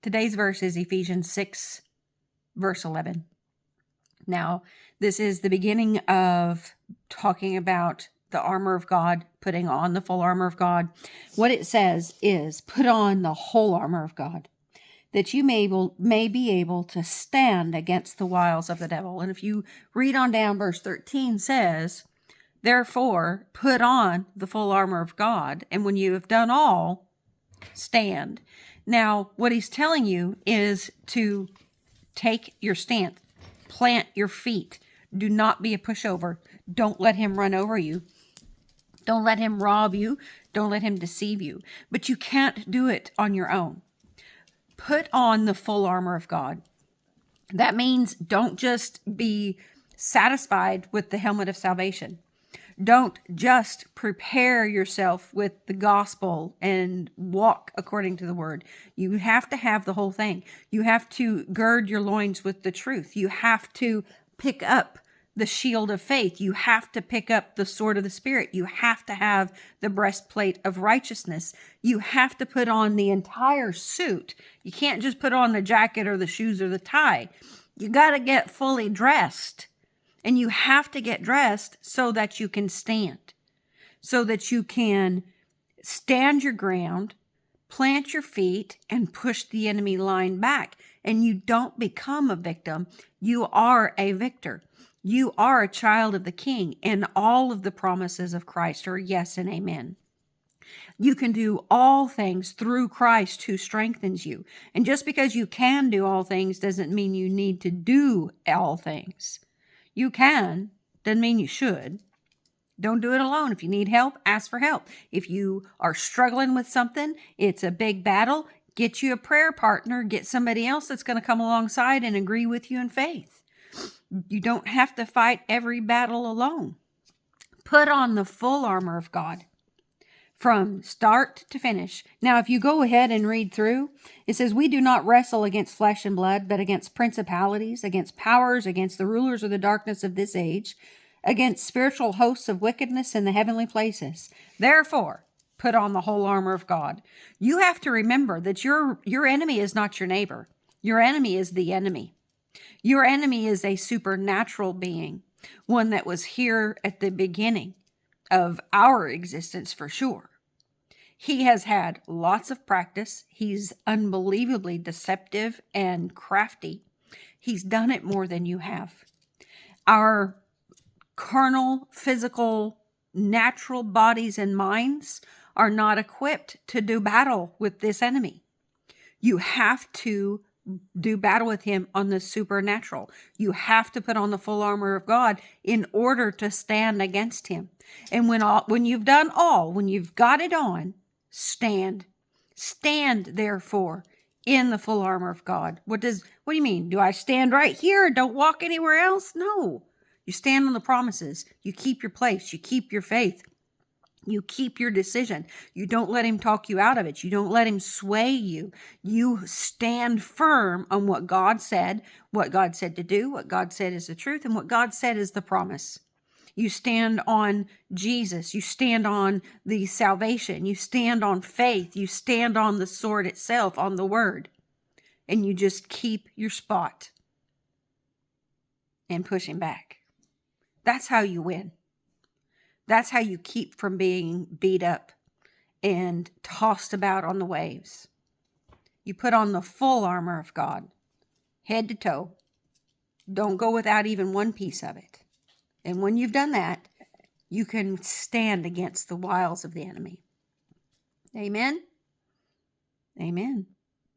Today's verse is Ephesians 6, verse 11. Now, this is the beginning of talking about the armor of God, putting on the full armor of God. What it says is, put on the whole armor of God, that you may be able to stand against the wiles of the devil. And if you read on down, verse 13 says, therefore, put on the full armor of God, and when you have done all, stand. Now, what he's telling you is to take your stance, plant your feet. Do not be a pushover. Don't let him run over you. Don't let him rob you. Don't let him deceive you. But you can't do it on your own. Put on the full armor of God. That means don't just be satisfied with the helmet of salvation. Don't just prepare yourself with the gospel and walk according to the word. You have to have the whole thing. You have to gird your loins with the truth. You have to pick up the shield of faith. You have to pick up the sword of the Spirit. You have to have the breastplate of righteousness. You have to put on the entire suit. You can't just put on the jacket or the shoes or the tie. You got to get fully dressed. And you have to get dressed so that you can stand, so that you can stand your ground, plant your feet, and push the enemy line back. And you don't become a victim. You are a victor. You are a child of the King, and all of the promises of Christ are yes and amen. You can do all things through Christ who strengthens you. And just because you can do all things doesn't mean you need to do all things. You can, doesn't mean you should. Don't do it alone. If you need help, ask for help. If you are struggling with something, it's a big battle, get you a prayer partner, get somebody else that's going to come alongside and agree with you in faith. You don't have to fight every battle alone. Put on the full armor of God from start to finish. Now, if you go ahead and read through, it says, we do not wrestle against flesh and blood, but against principalities, against powers, against the rulers of the darkness of this age, against spiritual hosts of wickedness in the heavenly places. Therefore, put on the whole armor of God. You have to remember that your enemy is not your neighbor. Your enemy is the enemy. Your enemy is a supernatural being, one that was here at the beginning of our existence for sure. He has had lots of practice. He's unbelievably deceptive and crafty. He's done it more than you have. Our carnal, physical, natural bodies and minds are not equipped to do battle with this enemy. You have to do battle with him on the supernatural. You have to put on the full armor of God in order to stand against him. And when you've done all, when you've got it on, stand. Stand, therefore, in the full armor of God. What do you mean? Do I stand right here? Don't walk anywhere else? No. You stand on the promises. You keep your place. You keep your faith. You keep your decision. You don't let him talk you out of it. You don't let him sway you. You stand firm on what God said to do, what God said is the truth, and what God said is the promise. You stand on Jesus. You stand on the salvation. You stand on faith. You stand on the sword itself, on the word. And you just keep your spot and push him back. That's how you win. That's how you keep from being beat up and tossed about on the waves. You put on the full armor of God, head to toe. Don't go without even one piece of it. And when you've done that, you can stand against the wiles of the enemy. Amen? Amen.